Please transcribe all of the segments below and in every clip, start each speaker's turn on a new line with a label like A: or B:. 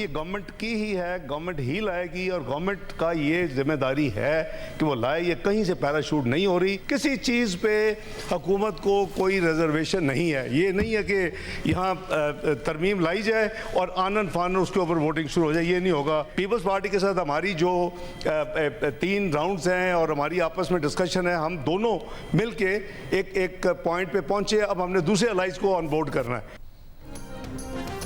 A: ये गवर्नमेंट की ही है, गवर्नमेंट ही लाएगी और गवर्नमेंट का ये जिम्मेदारी है कि वो लाए। ये कहीं से पैराशूट नहीं हो रही, किसी चीज़ पे हुकूमत को कोई रिजर्वेशन नहीं है। ये नहीं है कि यहाँ तरमीम लाई जाए और आनन फानन उसके ऊपर वोटिंग शुरू हो जाए, ये नहीं होगा। पीपल्स पार्टी के साथ हमारी जो 3 राउंड्स हैं और हमारी आपस में डिस्कशन है, हम दोनों मिल के एक पॉइंट पे पहुंचे। अब हमने दूसरे अलाइज को ऑन बोर्ड करना है।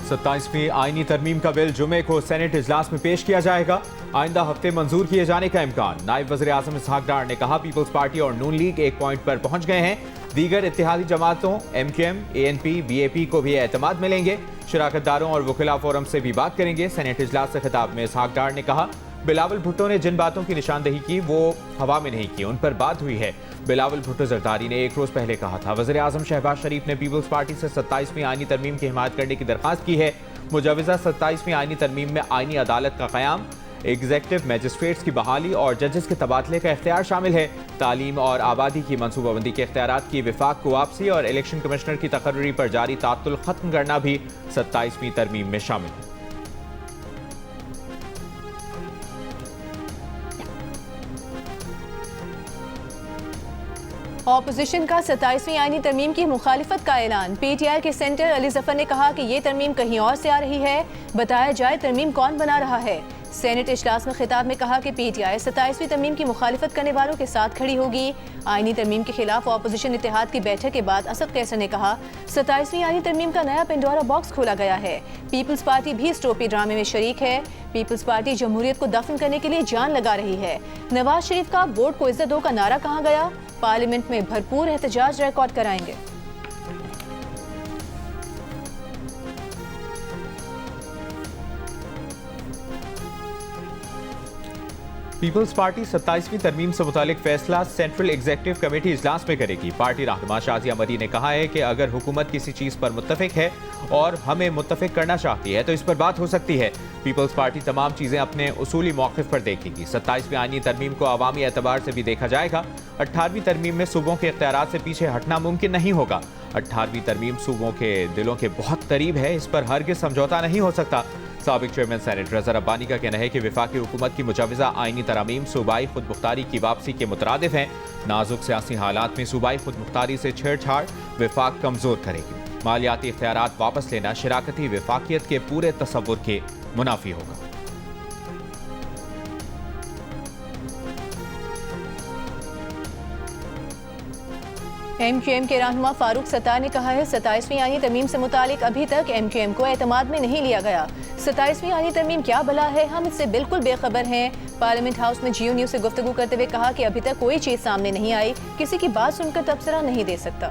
B: 27वीं आईनी तरमीम का बिल जुमे को सेनेट इजलास में पेश किया जाएगा। आइंदा हफ्ते मंजूर किए जाने का इम्कान। नायब वज़ीर आज़म इसहाक डार ने कहा, पीपल्स पार्टी और नून लीग एक पॉइंट पर पहुंच गए हैं। दीगर इत्तेहादी जमातों MQM, ANP, BAP को भी एतमाद मिलेंगे। शराकतदारों और वकीला फोरम से भी बात करेंगे। सेनेट इजलास से खिताब में इसहाक डार ने कहा, बिलावल भुट्टो ने जिन बातों की निशानदेही की वो हवा में नहीं की, उन पर बात हुई है। बिलावल भुट्टो जरदारी ने एक रोज पहले कहा था। वज़ीर आज़म शहबाज शरीफ ने पीपल्स पार्टी से 27वीं आईनी तरमीम की हिमायत करने की दरख्वास्त की है। मुजवज़ा 27वीं आईनी तरमीम में आईनी अदालत का क़याम, एग्जेक्टिव मैजिस्ट्रेट्स की बहाली और जजेस के तबादले का इख्तियार शामिल है। तालीम और आबादी की मनसूबाबंदी के इख्तियारात की विफाक को वापसी और इलेक्शन कमिश्नर की तकर्री पर जारी तातुल खत्म करना भी 27वीं तरमीम में शामिल है।
C: ऑपोजिशन का 27वीं आईनी तरमीम की मुखालिफत का ऐलान। PTI के सेंटर अली जफर ने कहा कि ये तरमीम कहीं और से आ रही है, बताया जाए तरमीम कौन बना रहा है। सेनेट इजलास में खिताब में कहा कि PTI 27वीं तरमीम की मुखालिफत करने वालों के साथ खड़ी होगी। आईनी तरमीम के खिलाफ ऑपोजिशन इत्तेहाद की बैठक के बाद असद कैसर ने कहा, 27वीं आईनी तरमीम का नया पेंडोरा बॉक्स खोला गया है। पीपल्स पार्टी भी इस टोपी ड्रामे में शरीक है। पीपल्स पार्टी जमहूरियत को दफन करने के लिए जान लगा रही है। नवाज शरीफ का वोट को इज्जत दो का नारा कहाँ गया? पार्लियामेंट में भरपूर एहतजाज रिकॉर्ड कराएंगे।
B: पीपल्स पार्टी 27वीं तरमीम से मुतालिक फैसला सेंट्रल एग्जीक्यूटिव कमेटी इजलास में करेगी। पार्टी रहनुमा शाजिया मरी ने कहा है कि अगर हुकूमत किसी चीज़ पर मुत्तफिक है और हमें मुत्तफिक करना चाहती है तो इस पर बात हो सकती है। पीपल्स पार्टी तमाम चीज़ें अपने उसूली मौक़िफ़ पर देखेगी। 27वीं आईनी तरमीम को अवामी एतबार से भी देखा जाएगा। 18वीं तरमीम में सूबों के इख्तियारात से पीछे हटना मुमकिन नहीं होगा। 18वीं तरमीम सूबों के दिलों के बहुत करीब है, इस पर हरगिज़ समझौता नहीं हो सकता। साबिक चेयरमैन सेनेट रज़ा रब्बानी का कहना है कि वफाकी हुकूमत की मुजवज़ा आईनी तरामीम सूबाई खुद मुख्तारी की वापसी के मुतरादिफ हैं। नाजुक सियासी हालात में सूबाई खुद मुख्तारी से छेड़छाड़ वफाक कमज़ोर करेगी। मालियाती इख्तियारात वापस लेना शराकती वफाकियत के पूरे तसव्वुर के मुनाफी होगा।
C: MQM के रहनुमा फारूक सत्तार ने कहा है, 27वीं आईनी तरमीम से मुतालिक अभी तक MQM को एतमाद में नहीं लिया गया। 27वीं आईनी तरमीम क्या बला है, हम इससे बिल्कुल बेखबर हैं। पार्लियामेंट हाउस में GU न्यूज़ से गुफ्तगू करते हुए कहा कि अभी तक कोई चीज़ सामने नहीं आई, किसी की बात सुनकर तबसरा नहीं दे सकता।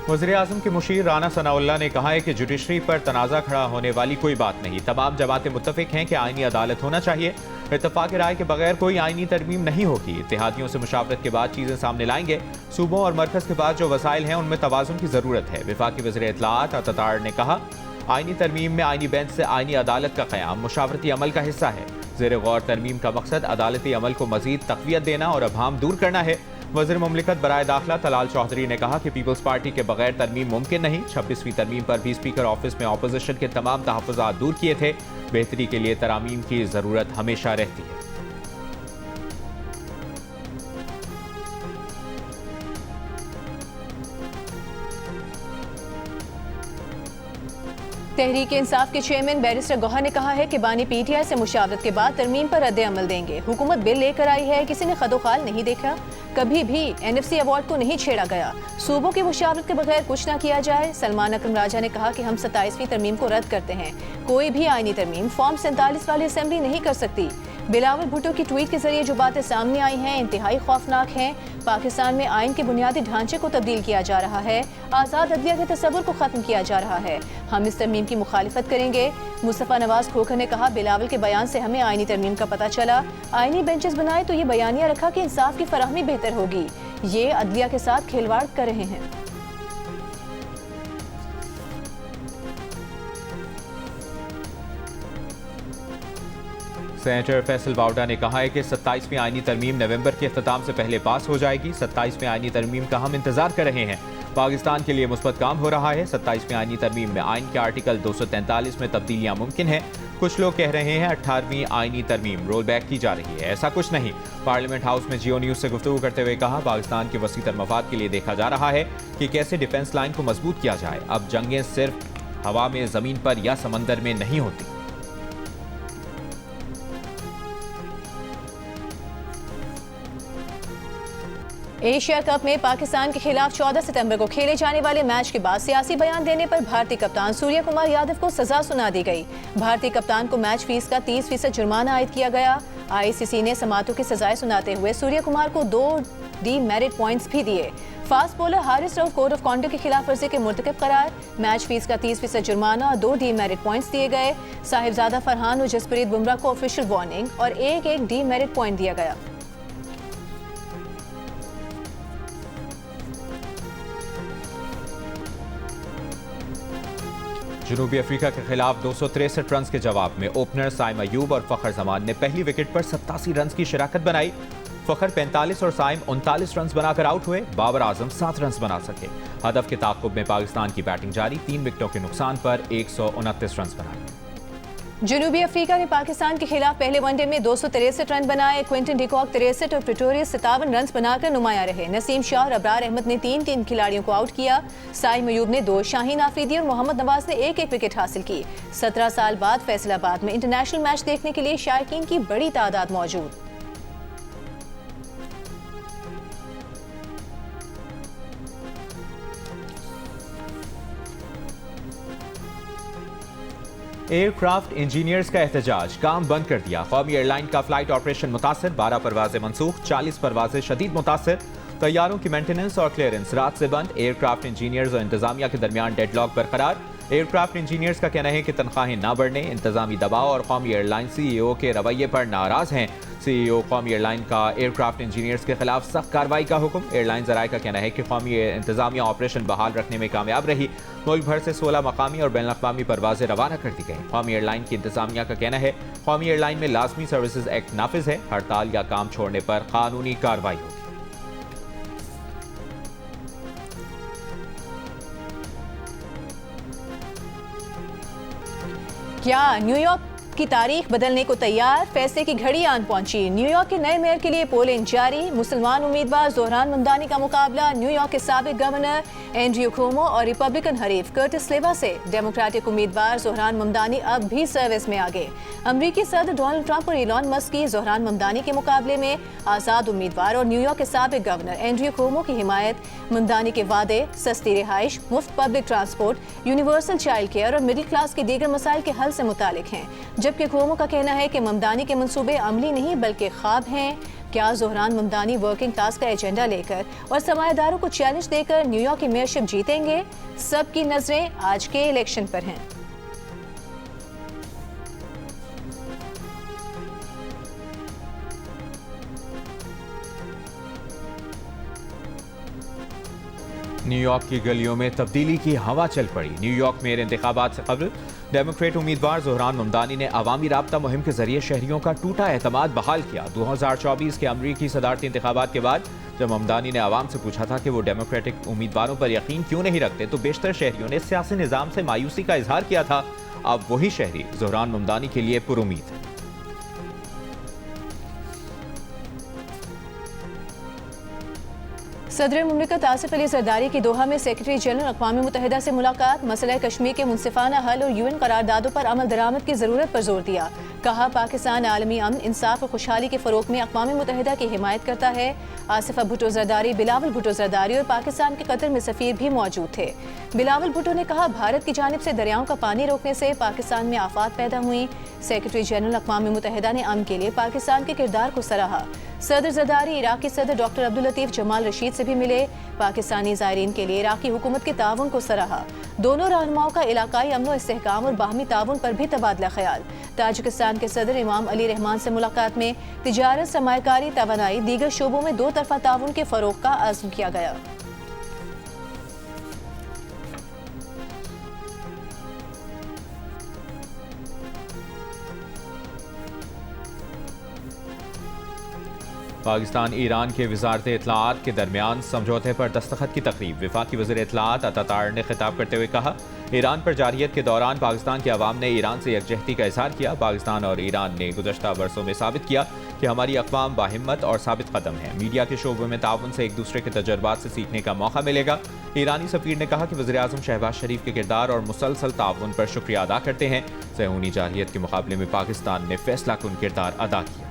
B: वज़ीर आज़म के मुशीर राना सनाउल्लाह ने कहा है कि जुडिशरी पर तनाज़ा खड़ा होने वाली कोई बात नहीं। तमाम जमातें मुत्तफिक हैं कि आईनी अदालत होना चाहिए। इत्तफाक राय के बगैर कोई आईनी तरमीम नहीं होगी। इत्तेहादियों से मुशावरत के बाद चीज़ें सामने लाएंगे। सूबों और मरकज़ के पास जो वसाइल हैं उनमें तवाज़ुन की ज़रूरत है। वफाकी वज़ीर इत्तलाआत अतातार ने कहा, आईनी तरमीम में आईनी बेंच से आईनी अदालत का क़याम मुशावरती अमल का हिस्सा है। ज़ेर गौर तरमीम का मकसद अदालती अमल को मज़ीद तक़वियत देना और अभाम दूर करना है। वज़ीर मुमलिकत बराए दाखिला तलाल चौधरी ने कहा कि पीपल्स पार्टी के बगैर तरमीम मुमकिन नहीं। 26वीं तरमीम पर भी स्पीकर ऑफिस में ऑपोजिशन के तमाम तहफ़्फ़ुज़ात दूर किए थे। बेहतरी के लिए तरामीम की ज़रूरत हमेशा रहती है।
C: तहरीक इंसाफ के चेयरमैन बैरिस्टर गौहर ने कहा है कि बानी PTI से मुशावरत के बाद तरमीम पर रद्द अमल देंगे। हुकूमत बिल लेकर आई है, किसी ने खदोखाल नहीं देखा, कभी भी NFC अवार्ड को नहीं छेड़ा गया। सूबों की मुशावरत के बगैर कुछ ना किया जाए। सलमान अकरम राजा ने कहा कि हम 27वीं तरमीम को रद्द करते हैं। कोई भी आईनी तरमीम फॉर्म 47 वाली असेंबली नहीं कर सकती। बिलावल भुट्टो की ट्वीट के जरिए जो बातें सामने आई हैं इंतहाई खौफनाक हैं। पाकिस्तान में आइन के बुनियादी ढांचे को तब्दील किया जा रहा है। आज़ाद अदलिया के तस्वुर को ख़त्म किया जा रहा है। हम इस तरमीम की मुखालिफत करेंगे। मुस्तफ़ा नवाज खोखर ने कहा, बिलावल के बयान से हमें आइनी तरमीम का पता चला। आइनी बेंचेस बनाए तो ये बयानिया रखा कि इंसाफ की फराहमी बेहतर होगी। ये अदलिया के साथ खिलवाड़ कर रहे हैं।
B: सेनेटर फैसल बावडा ने कहा है कि 27वीं आईनी तरमीम नवंबर के अख्ताम से पहले पास हो जाएगी। 27वीं आईनी तरमीम का हम इंतजार कर रहे हैं। पाकिस्तान के लिए मुस्बत काम हो रहा है। 27वीं आईनी तरमीम में आइन के आर्टिकल 243 में तब्दीलियां मुमकिन हैं। कुछ लोग कह रहे हैं 18वीं आईनी तरमीम रोल बैक की जा रही है। ऐसा कुछ नहीं। पार्लियामेंट हाउस में जियो न्यूज से गुफ्तगू करते हुए कहा, पाकिस्तान के वसीतर मफाद के लिए देखा जा रहा है कि कैसे डिफेंस लाइन को मजबूत किया जाए। अब जंगें सिर्फ हवा में, जमीन पर या समंदर में नहीं होती।
C: एशिया कप में पाकिस्तान के खिलाफ 14 सितंबर को खेले जाने वाले मैच के बाद सियासी बयान देने पर भारतीय कप्तान सूर्य कुमार यादव को सजा सुना दी गई। भारतीय कप्तान को मैच फीस का 30% जुर्माना आयद किया गया। आईसीसी ने समातों की सजाएं सुनाते हुए सूर्य कुमार को 2 डीमेरिट पॉइंट्स भी दिए। Fast bowler Haris Rauf code of conduct की खिलाफ वर्जी के मुर्तकब करार। मैच फीस का 30% जुर्माना और 2 डीमेरिट पॉइंट्स दिए गए। साहिबजादा फरहान और जसप्रीत बुमराह को ऑफिशियल वार्निंग और एक डीमेरिट पॉइंट दिया गया।
B: जनूबी अफ्रीका के खिलाफ 263 रन के जवाब में ओपनर साइम अयूब और फखर जमान ने पहली विकेट पर 87 रन की शिराकत बनाई। फखर 45 और साइम 39 रन बनाकर आउट हुए। बाबर आजम 7 रन बना सके। हदफ के ताक़ुब में पाकिस्तान की बैटिंग जारी। 3 विकेटों के नुकसान पर 129 रन बनाए।
C: जनूबी अफ्रीका ने पाकिस्तान के खिलाफ पहले वनडे में 263 रन बनाए। क्विंटन डिकॉक 63 और प्रिटोरियस 57 रन बनाकर नुमाया रहे। नसीम शाह और अबरार अहमद ने 3 खिलाड़ियों को आउट किया। साइम अयूब ने 2, शाहीन आफरीदी और मोहम्मद नवाज ने 1 विकेट हासिल की। 17 साल बाद फैसलाबाद में इंटरनेशनल मैच देखने के लिए शायकीन की बड़ी तादाद मौजूद।
B: एयरक्राफ्ट इंजीनियर्स का एहतजाज, काम बंद कर दिया। कौमी एयरलाइन का फ्लाइट ऑपरेशन मुतासर, 12 परवाजें मनसूख, 40 परवाजें शदीद मुतासर। तैयारों की मेंटेनेंस और क्लियरेंस रात से बंद। एयरक्राफ्ट इंजीनियर्स और इंतजामिया के दरमियान डेडलॉक बरकरार। एयरक्राफ्ट इंजीनियर्स का कहना है कि तनख्वाहें ना बढ़ने, इंतजामी दबाव और कौमी एयरलाइन CEO के रवैये पर नाराज हैं। CEO कौमी एयरलाइन का एयरक्राफ्ट इंजीनियर्स के खिलाफ सख्त कार्रवाई का हुक्म। एयरलाइन ज़राए का कहना है कि कौमी इंतजामिया ऑपरेशन बहाल रखने में कामयाब रही। मुल्क भर से 16 मकामी और बैनुल-अक़वामी परवाजें रवाना कर दी गई। कौमी एयरलाइन की इंतजामिया का कहना है कौमी एयरलाइन में लाजमी सर्विसेज एक्ट नाफिज है। हड़ताल या काम छोड़ने पर कानूनी कार्रवाई होगी।
C: क्या न्यूयॉर्क की तारीख बदलने को तैयार? फैसले की घड़ी आन पहुंची। न्यूयॉर्क के नए मेयर के लिए पोलिंग जारी। मुसलमान उम्मीदवार जोहरान ममदानी का मुकाबला न्यूयॉर्क के साबिक गवर्नर एंड्रयू क्यूमो और रिपब्लिकन हरीफ कर्टिस लेवा से। डेमोक्रेटिक उम्मीदवार जोहरान ममदानी अब भी सर्विस में आगे। अमरीकी सदर डोनाल्ड ट्रंप और इलॉन मस्क की जोहरान ममदानी के मुकाबले में आज़ाद उम्मीदवार और न्यूयॉर्क के साबिक गवर्नर एंड्रयू क्यूमो की हिमायत। ममदानी के वादे सस्ती रिहाइश, मुफ्त public transport, universal child care और मिडिल क्लास के दीगर मसाइल के हल से मुतालिक हैं, जबकि क्यूमो का कहना है कि ममदानी के मंसूबे अमली नहीं बल्कि ख्वाब हैं। क्या जोहरान ममदानी वर्किंग क्लास का एजेंडा लेकर और सरमायादारों को चैलेंज देकर न्यूयॉर्क की मेयरशिप जीतेंगे? सबकी नजरें आज के इलेक्शन पर हैं।
B: न्यूयॉर्क की गलियों में तब्दीली की हवा चल पड़ी। न्यूयॉर्क मेयर इंतखाबात से कबल डेमोक्रेट उम्मीदवार जोहरान ममदानी ने अवामी राब्ता मुहिम के जरिए शहरियों का टूटा एतमाद बहाल किया। 2024 के अमरीकी सदारती इंतखाबात के बाद जब ममदानी ने आवाम से पूछा था कि वो डेमोक्रेटिक उम्मीदवारों पर यकीन क्यों नहीं रखते, तो बेशतर शहरियों ने सियासी निज़ाम से मायूसी का इजहार किया था। अब वही शहरी जोहरान ममदानी के लिए पुरुमीद है।
C: सदर मुमलिकत आसिफ अली जरदारी की दोहा में सेक्रेटरी जनरल अक़वाम मुत्तहिदा से मुलाकात। मसला कश्मीर के मुनसिफाना हल और UN करारदादों पर अमल दरामद की ज़रूरत पर जोर दिया। कहा, पाकिस्तान आलमी अमन, इंसाफ और खुशहाली के फ़रोग़ में अक़वाम मुत्तहिदा की हिमायत करता है। आसिफ भुट्टो जरदारी, बिलावल भुट्टो जरदारी और पाकिस्तान के कतर में सफ़ीर भी मौजूद थे। बिलावल भुट्टो ने कहा, भारत की जानिब से दरियाओं का पानी रोकने से पाकिस्तान में आफात पैदा हुई। सेक्रेटरी जनरल अक़वाम मुत्तहिदा ने अमन के लिए पाकिस्तान के किरदार को सराहा। सदर जरदारी इराकी सदर डॉक्टर अब्दुल लतीफ़ जमाल रशीद से भी मिले। पाकिस्तानी ज़ायरीन के लिए इराकी हुकूमत के ताउन को सराहा। दोनों रहनुमाओं का इलाकाई अमन व इस्तेहकाम और बाहमी ताउन पर भी तबादला ख्याल। ताजिकिस्तान के सदर इमाम अली रहमान से मुलाकात में तिजारत, सरमायाकारी, तवानाई, दीगर शोबों में दो तरफा ताउन के फ़रोग़ का अज़्म किया गया।
B: पाकिस्तान ईरान के वजारत इत्तलाआत के दरमियान समझौते पर दस्तखत की तकरीब। वफाकी वज़ीर इत्तलाआत अतातार ने खिताब करते हुए कहा, ईरान पर जारियत के दौरान पाकिस्तान के अवाम ने ईरान से यकजहती का इजहार किया। पाकिस्तान और ईरान ने गुज़श्ता बरसों में साबित किया कि हमारी अक़वाम बाहिम्मत और साबित कदम है। मीडिया के शोबे में ताउन से एक दूसरे के तजर्बात से सीखने का मौका मिलेगा। ईरानी सफ़ीर ने कहा कि वज़ीर आज़म शहबाज शरीफ के किरदार और मुसलसल ताउन पर शुक्रिया अदा करते हैं। सहूनी जारियत के मुकाबले में पाकिस्तान ने फैसला कुन किरदार अदा किया।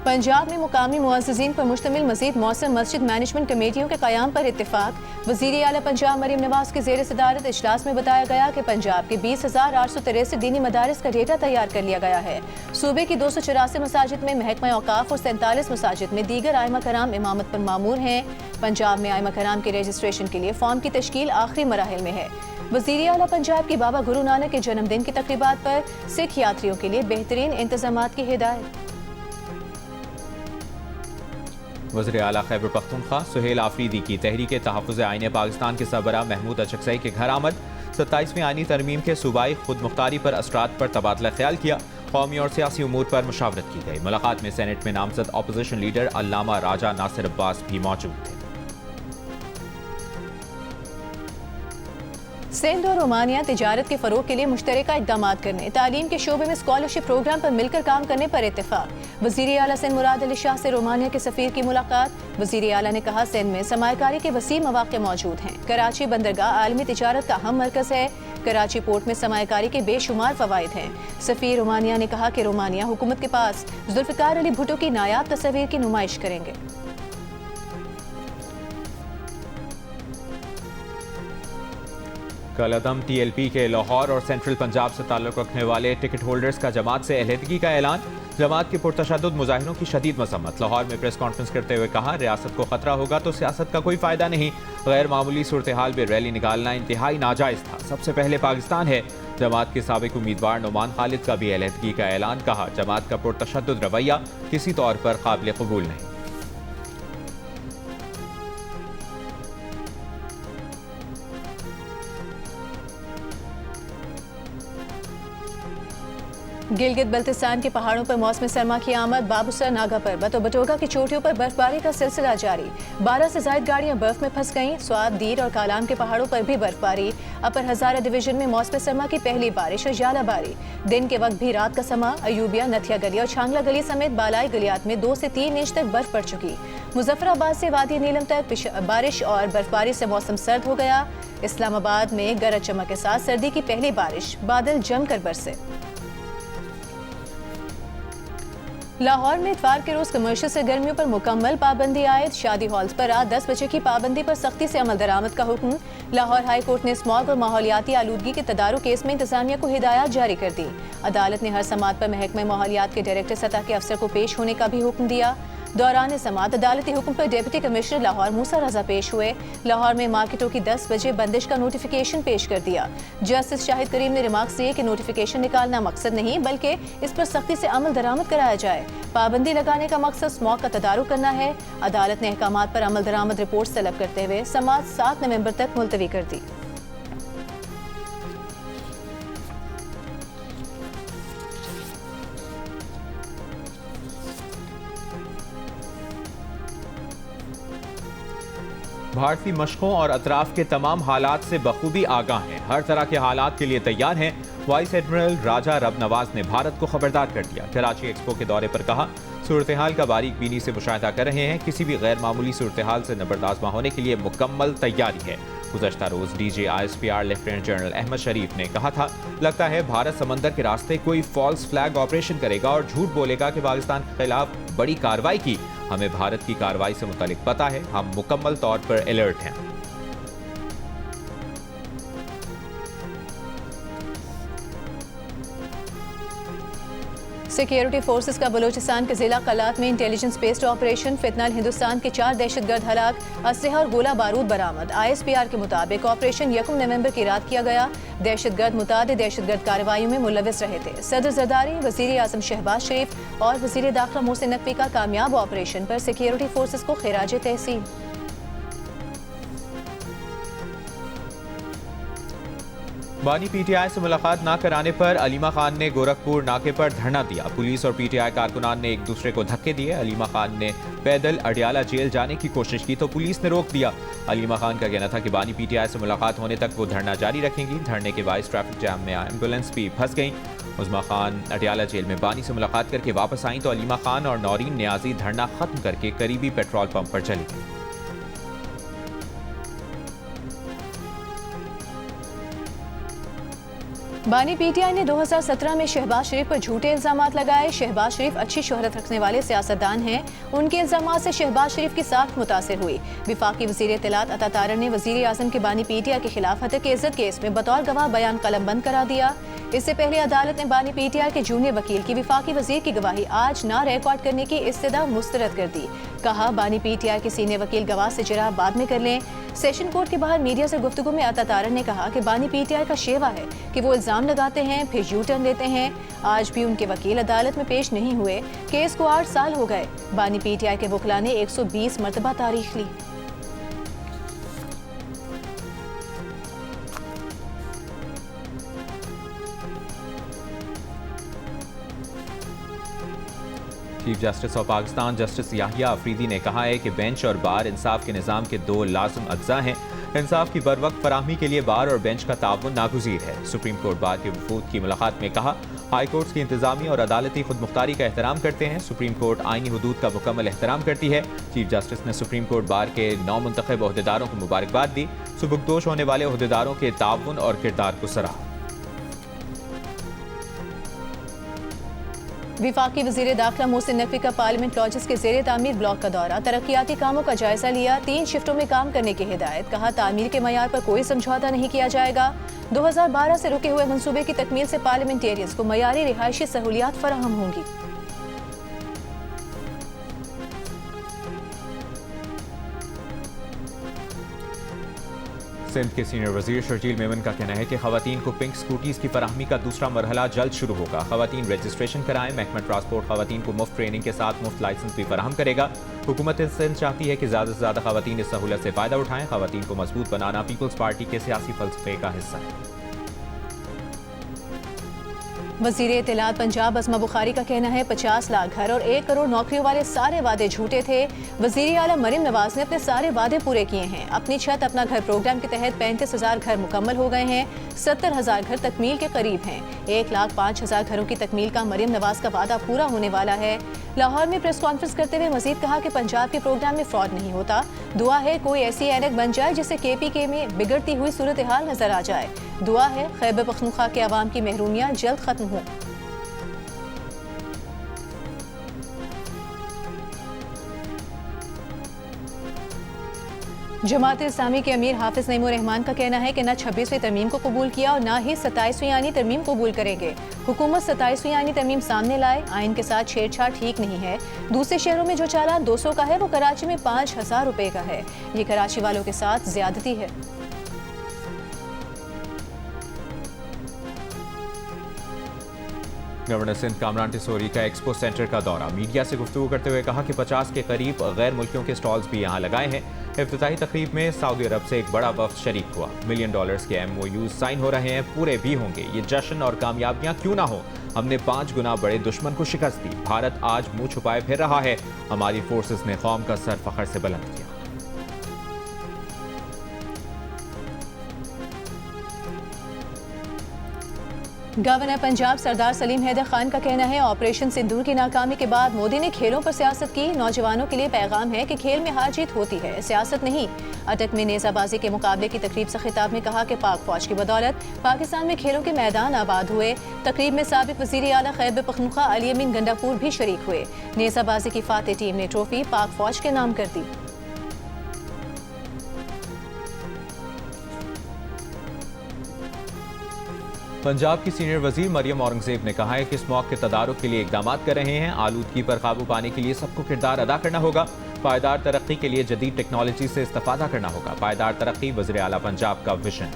C: पंजाब में मुकामी मुअज़्ज़िज़ीन पर मुश्तमिल मज़ीद मौसम मस्जिद मैनेजमेंट कमेटियों के क़याम पर इत्तेफाक। वज़ीर आला पंजाब मरीम नवाज के ज़ेर सदारत इजलास में बताया गया कि पंजाब के 20,863 दीनी मदारिस का डेटा तैयार कर लिया गया है। सूबे की 284 मसाजिद में महकमा औकाफ और 47 मसाजिद में दीगर आइमा कराम इमामत पर मामूर हैं। पंजाब में आइमा कराम के रजिस्ट्रेशन के लिए फॉर्म की तश्कील आखिरी मराहिल में है। वज़ीर आला पंजाब की बाबा गुरु नानक के जन्मदिन की तक़रीबात पर सिख यात्रियों के लिए बेहतरीन इंतज़ामात की हिदायत।
B: वज़ीर आला खैबर पख्तूनख्वा सुहेल आफरीदी की तहरीक तहफ़्फ़ुज़ आईन पाकिस्तान के सरबरा महमूद अचकज़ई के घर आमद। 27वीं आईनी तरमीम के सूबाई खुद मुख्तारी पर असरात पर तबादला ख्याल किया। कौमी और सियासी उमूर पर मुशावरत की गई। मुलाकात में सेनेट में नामजद अपोजिशन लीडर अल्लामा राजा नासिर अब्बास भी मौजूद थे।
C: सिंध और रोमानिया तिजारत के फ़रोग के लिए मुश्तरका इक़दाम करने, तालीम के शोबे में स्कॉलरशिप प्रोग्राम पर मिलकर काम करने पर इत्तेफाक। वज़ीर आला सिंध मुराद अली शाह से रोमानिया के सफ़ीर की मुलाकात। वज़ीर आला ने कहा, सिंध में सरमायाकारी के वसी मौक़े मौजूद हैं। कराची बंदरगाह आलमी तिजारत का अहम मरकज़ है। कराची पोर्ट में सरमायाकारी के बेशुमार फ़वाइद हैं। सफ़ीर रोमानिया ने कहा कि रोमानिया हुकूमत के पास जुल्फ़िकार अली भुट्टो की नायाब तस्वीर की नुमाइश करेंगे।
B: कल अदम TLP के लाहौर और सेंट्रल पंजाब से ताल्लुक़ रखने वाले टिकट होल्डर्स का जमात से अलहदगी का ऐलान। जमात के पुरतशद्दुद मुजाहिरों की शदीद मसम्मत। लाहौर में प्रेस कॉन्फ्रेंस करते हुए कहा, रियासत को खतरा होगा तो सियासत का कोई फ़ायदा नहीं। गैर मामूली सूरत हाल में रैली निकालना इंतहाई नाजायज़ था। सबसे पहले पाकिस्तान है। जमात के साबिक उम्मीदवार नुमान खालिद का भी अलहदगी का ऐलान। कहा, जमात का पुरतशद्दुद रवैया किसी तौर पर काबिल कबूल नहीं।
C: गिलगित बल्तिस्तान के पहाड़ों पर मौसम सरमा की आमद। बाबूसर नागा पर्वत और बटोगा की चोटियों पर बर्फबारी का सिलसिला जारी। 12 से ज्यादा गाड़ियां बर्फ में फंस गईं। स्वाद, दीर और कालाम के पहाड़ों पर भी बर्फबारी। अपर हजारा डिवीजन में मौसम सरमा की पहली बारिश और जालाबारी। दिन के वक्त भी रात का समा। अयूबिया, नथिया गली और छांगला गली समेत बालाई गलियात में 2 से 3 इंच तक बर्फ पड़ चुकी। मुजफ्फराबाद से वादी नीलम तक बारिश और बर्फबारी से मौसम सर्द हो गया। इस्लामाबाद में गरज चमक के साथ सर्दी की पहली बारिश। बादल जमकर बरसे। लाहौर में इतवार के रोज कमर्शियल सरगर्मियों पर मुकम्मल पाबंदी आयद। शादी हॉल्स पर रात 10 बजे की पाबंदी पर सख्ती से अमल दरामद का हुक्म। लाहौर हाई कोर्ट ने स्मॉग और माहौलियाती आलूदगी के तदारुक केस में इंतजामिया को हिदायत जारी कर दी। अदालत ने हर समात पर महकमे माहौलियात के डायरेक्टर सतह के अफसर को पेश होने का भी हुक्म दिया। दौरान समात अदालती हुक्म पर डिप्टी कमिश्नर लाहौर मूसा रजा पेश हुए। लाहौर में मार्केटों की 10 बजे बंदिश का नोटिफिकेशन पेश कर दिया। जस्टिस शाहिद करीम ने रिमार्क्स दिए कि नोटिफिकेशन निकालना मकसद नहीं, बल्कि इस पर सख्ती से अमल दरामद कराया जाए। पाबंदी लगाने का मकसद स्मॉग का तदारुक करना है। अदालत ने अहकामात पर अमल दरामद रिपोर्ट तलब करते हुए समात 7 नवंबर तक मुलतवी कर दी।
B: भारतीय मशकों और अतराफ के तमाम हालात से बखूबी आगाह हैं। हर तरह के हालात के लिए तैयार हैं। वाइस एडमिरल राजा रब नवाज ने भारत को खबरदार कर दिया। कराची एक्सपो के दौरे पर कहा, सूरत हाल का बारीक बीनी से मुशाहिदा कर रहे हैं। किसी भी गैर मामूली सूरत हाल से नबरदाश्त होने के लिए मुकम्मल तैयारी है। गुज़श्ता रोज DJ ISPR lieutenant general Ahmed Sharif ने कहा था, लगता है भारत समंदर के रास्ते कोई फॉल्स फ्लैग ऑपरेशन करेगा और झूठ बोलेगा कि पाकिस्तान के खिलाफ बड़ी कार्रवाई की। हमें भारत की कार्रवाई से मुतालिक पता है। हम मुकम्मल तौर पर अलर्ट हैं।
C: सिक्योरिटी फोर्सेस का बलूचिस्तान के जिला कलात में इंटेलिजेंस बेस्ड ऑपरेशन। फितनाल हिंदुस्तान के 4 दहशतगर्द हलाक। असलहा और गोला बारूद बरामद। ISPR के मुताबिक ऑपरेशन 1 नवंबर की रात किया गया। दहशतगर्द मुतादिद दहशतगर्द कार्रवाइयों में मुलविस रहे थे। सदर जरदारी, वज़ीर आज़म शहबाज शरीफ और वज़ीर दाखिला मोहसिन नकवी का कामयाब ऑपरेशन पर सिक्योरिटी फोर्सेस को खिराज तहसीन।
B: बानी पीटीआई से मुलाकात न कराने पर अलीमा खान ने गोरखपुर नाके पर धरना दिया। पुलिस और पीटीआई कारकुनान ने एक दूसरे को धक्के दिए। अलीमा खान ने पैदल अडियाला जेल जाने की कोशिश की तो पुलिस ने रोक दिया। अलीमा खान का कहना था कि बानी पीटीआई से मुलाकात होने तक वो धरना जारी रखेंगी। धरने के बायस ट्रैफिक जैम में एम्बुलेंस भी फंस गई। उज़मा खान अडियाला जेल में बानी से मुलाकात करके वापस आई तो अलीमा खान और नौरीन न्याजी धरना खत्म करके करीबी पेट्रोल पंप पर चली गई।
C: बानी पीटीआई ने 2017 में शहबाज शरीफ पर झूठे इल्जामात लगाए। शहबाज शरीफ अच्छी शोहरत रखने वाले सियासतदान हैं। उनके इल्जामात से शहबाज शरीफ की साख मुतासिर हुई। विफाकी वज़ीर इत्तलात अता तारर ने वज़ीर आज़म के बानी पीटीआई के खिलाफ हत्या इज्जत केस में बतौर गवाह बयान कलमबंद करा दिया। इससे पहले अदालत ने बानी पीटीआई के जूनियर वकील की विफाकी वज़ीर की गवाही आज ना रिकॉर्ड करने की इस्तदा मुस्तरद कर दी। कहा बानी पीटीआई के सीनियर वकील गवाह से जरा बाद में कर लें। सेशन कोर्ट के बाहर मीडिया से गुफ्तगू में अता तारर ने कहा कि बानी पीटीआई का शेवा है कि वो इल्जाम लगाते हैं फिर यू टर्न लेते हैं। आज भी उनके वकील अदालत में पेश नहीं हुए। केस को 8 साल हो गए। बानी पीटीआई के वकला ने 120 मरतबा तारीख ली।
B: Chief justice of Pakistan justice Yahya Afridi ने कहा है कि बेंच और बार इंसाफ के निज़ाम के 2 लाज़िम अज्जा हैं। इंसाफ की बरवक्त फराहमी के लिए बार और बेंच का ताउन नागुज़ीर है। सुप्रीम कोर्ट बार के वफूद की मुलाकात में कहा हाई कोर्ट्स की इंतजामी और अदालती खुद मुख्तारी का एहतराम करते हैं। सुप्रीम कोर्ट आईनी हुदूद का मुकम्मल एहतराम करती है। चीफ जस्टिस ने सुप्रीम कोर्ट बार के 9 मुंतखब ओहदेदारों को मुबारकबाद दी। सुबुकदोश होने वाले ओहदेदारों के ताउन और किरदार को सराहा।
C: विफाकी वज़ीर दाखिला मोहसिन नकवी का पार्लियामेंट लॉजेस के ज़ेरे तामीर ब्लॉक का दौरा। तरक्याती कामों का जायजा लिया। 3 शिफ्टों में काम करने की हिदायत। कहा तामीर के मयार पर कोई समझौता नहीं किया जाएगा। 2012 से रुके हुए मंसूबे की तकमील से पार्लियामेंटेरियंस को मयारी रिहायशी सहूलियात फराहम होंगी।
B: सिंध के सीनियर वजीर शर्जील मेमन का कहना है कि खवातीन को पिंक स्कूटीज की फराहमी का दूसरा मरहला जल्द शुरू होगा। खवातीन रजिस्ट्रेशन कराएं। महकमा ट्रांसपोर्ट खवातीन को मुफ्त ट्रेनिंग के साथ मुफ्त लाइसेंस भी फराहम करेगा। हुकूमत सिंध चाहती है कि ज़्यादा से ज़्यादा खवातीन इस सहूलत से फ़ायदा उठाएं। खवातीन को मजबूत बनाना पीपल्स पार्टी के सियासी फलसफे का हिस्सा है।
C: वज़ीर इत्तलात पंजाब अज़मा बुखारी का कहना है 50 लाख घर और 1 करोड़ नौकरियों वाले सारे वादे झूठे थे। वज़ीर आला मरीम नवाज ने अपने सारे वादे पूरे किए हैं। अपनी छत अपना घर प्रोग्राम के तहत 35,000 घर मुकम्मल हो गए हैं। 70,000 घर तकमील के करीब हैं। 1,05,000 घरों की तकमील का मरीम नवाज का वादा पूरा होने वाला है। लाहौर में प्रेस कॉन्फ्रेंस करते हुए मजीद कहा कि पंजाब के प्रोग्राम में फ्रॉड नहीं होता। दुआ है कोई ऐसी ऐनक बन जाए जिससे KPK में बिगड़ती हुई सूरत हाल नजर आ जाए। दुआ है खैबर पख्तूनख्वा के अवाम की महरूमियाँ जल्द खत्म हो। जमात इस्लामी के अमीर हाफिज नईमुर रहमान का कहना है कि न 26वीं तरमीम को कबूल किया और न ही 27वीं आईनी तरमीम कबूल करेंगे। हुकूमत 27वीं आईनी तरमीम सामने लाए। आइन के साथ छेड़छाड़ ठीक नहीं है। दूसरे शहरों में जो चालान 200 का है वो कराची में 5,000 रुपए का है। ये कराची वालों के साथ ज्यादती है।
B: गवर्नर सिंध कामरान टिसोरी का एक्सपो सेंटर का दौरा। मीडिया से गुफ्तगू करते हुए कहा कि 50 के करीब गैर मुल्कियों के स्टॉल्स भी यहाँ लगाए हैं। इफ्तिताही तकरीब में सऊदी अरब से एक बड़ा वफ्द शरीक हुआ। $1 मिलियन के MOUs साइन हो रहे हैं, पूरे भी होंगे। ये जश्न और कामयाबियां क्यों ना हो। हमने 5 गुना बड़े दुश्मन को शिकस्त दी। भारत आज मुंह छुपाए फिर रहा है। हमारी फोर्सेस ने कौम का सर फखर से बुलंद किया।
C: गवर्नर पंजाब सरदार सलीम हैदर खान का कहना है ऑपरेशन सिंदूर की नाकामी के बाद मोदी ने खेलों पर सियासत की। नौजवानों के लिए पैगाम है कि खेल में हार जीत होती है, सियासत नहीं। अटक में नेजाबाजी के मुकाबले की तकरीब से खिताब में कहा कि पाक फौज की बदौलत पाकिस्तान में खेलों के मैदान आबाद हुए। तकरीब में साबिक वजीर आला खैबर पख्तूनख्वा अली अमीन गंडापुर भी शरीक हुए। नेजाबाजी की फातेह टीम ने ट्रॉफी पाक फौज के नाम कर दी।
B: पंजाब की सीनियर वजीर मरियम औरंगजेब ने कहा है कि इस मौके के तदारुक के लिए इकदाम कर रहे हैं। आलूदगी पर काबू पाने के लिए सबको किरदार अदा करना होगा। पायदार तरक्की के लिए जदीद टेक्नोलॉजी से इस्तेफादा करना होगा। पायदार तरक्की वज़ीर आला पंजाब का विजन।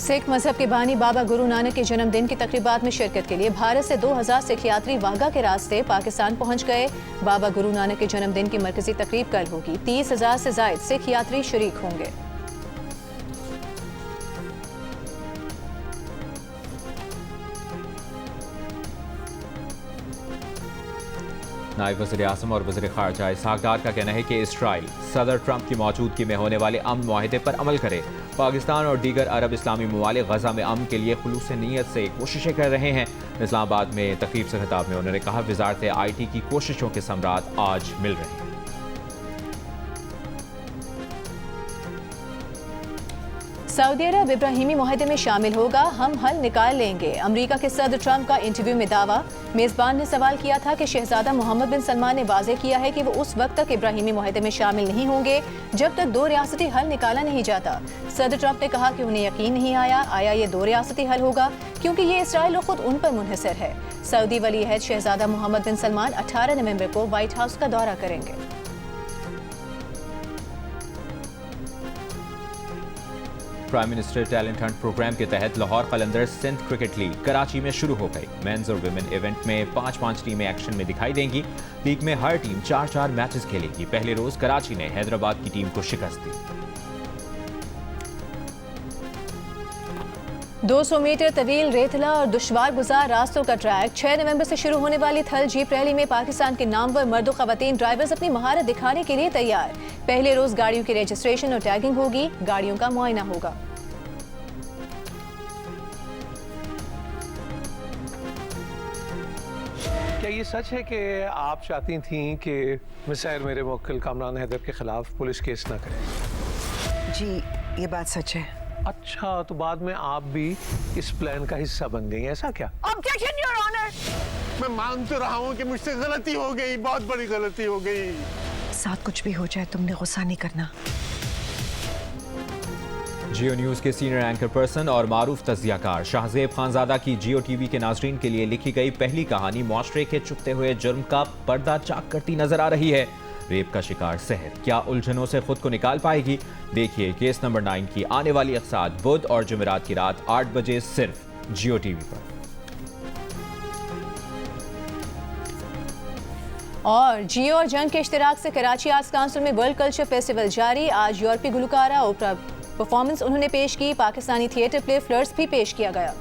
C: सिख मजहब के बानी बाबा गुरु नानक के जन्मदिन की तकरीबात में शिरकत के लिए भारत से 2000 सिख यात्री वाघा के रास्ते पाकिस्तान पहुंच गए। बाबा गुरु नानक के जन्मदिन की मरकजी तकरीब कल होगी। 30,000 से ज्यादा सिख यात्री शरीक होंगे।
B: नायब वज़ीर आज़म और वज़ीर ख़ारजा इसहाक़ डार का कहना है कि इसराइल सदर ट्रंप की मौजूदगी में होने वाले अमन मुआहदे पर अमल करे। पाकिस्तान और दीगर अरब इस्लामी ममालिक गज़ा में अमन के लिए खुलूस नीयत से कोशिशें कर रहे हैं। इस्लामाबाद में तकरीब से खिताब में उन्होंने कहा, वज़ारत IT की कोशिशों के समरात आज मिल रहे हैं।
C: सऊदी अरब इब्राहिमी मुआहदे में शामिल होगा, हम हल निकाल लेंगे। अमेरिका के सदर ट्रंप का इंटरव्यू में दावा। मेजबान ने सवाल किया था कि शहजादा मोहम्मद बिन सलमान ने वाज़ेह किया है कि वो उस वक्त तक इब्राहिमी मुआहदे में शामिल नहीं होंगे जब तक 2 रियासती हल निकाला नहीं जाता। सदर ट्रंप ने कहा कि उन्हें यकीन नहीं आया ये 2 रियासती हल होगा, क्योंकि ये इसराइल और खुद उन पर मुनहसर है। सऊदी वली अहद शहजादा मोहम्मद बिन सलमान 18 नवंबर को व्हाइट हाउस का दौरा करेंगे।
B: Prime minister talent hunt program के तहत लाहौर कलंदर्स सिंध क्रिकेट लीग कराची में शुरू हो गई। मेंस और विमेन इवेंट में 5-5 टीमें एक्शन में दिखाई देंगी। लीग में हर टीम 4-4 मैचेस खेलेगी। पहले रोज कराची ने हैदराबाद की टीम को शिकस्त दी।
C: 200 मीटर तवील रेतला और दुश्वार गुजार रास्तों का ट्रैक 6 नवंबर से शुरू होने वाली थल जीप रैली में पाकिस्तान के नामवर मर्द और खवातीन ड्राइवर्स अपनी महारत दिखाने के लिए तैयार। पहले रोज गाड़ियों की रजिस्ट्रेशन और टैगिंग होगी, गाड़ियों का मुआयना होगा।
D: क्या ये सच है कि आप चाहती थीं कि मिसाइल मेरे मुवक्किल कामरान हैदर के खिलाफ पुलिस केस ना करे?
E: जी, ये बात सच है।
D: अच्छा, तो बाद में आप भी इस प्लान का हिस्सा बन गई, ऐसा क्या?
E: Objection your honour.
F: मैं मान तो रहा हूँ कि मुझसे गलती हो गई, बहुत बड़ी गलती हो गई।
E: साथ कुछ भी हो जाए तुमने गुस्सा नहीं करना।
B: जियो न्यूज के सीनियर एंकर पर्सन और मारूफ तज़कियाकार शाहजेब खानजादा की जियो टीवी के नाजरीन के लिए लिखी गई पहली कहानी मुआशरे के छुपते हुए जुर्म का पर्दा चाक करती नजर आ रही है। रेप का शिकार सहर क्या उलझनों से खुद को निकाल पाएगी? देखिए केस नंबर 9 की आने वाली अक़सात बुध और जुमेरात की रात 8 बजे सिर्फ जियो टीवी पर।
C: और जियो और जंग के इश्तिराक से कराची आर्ट्स काउंसिल में वर्ल्ड कल्चर फेस्टिवल जारी। आज यूरोपीय गुलकारा ओपरा परफॉर्मेंस उन्होंने पेश की। पाकिस्तानी थिएटर प्ले फ्लर्स भी पेश किया गया।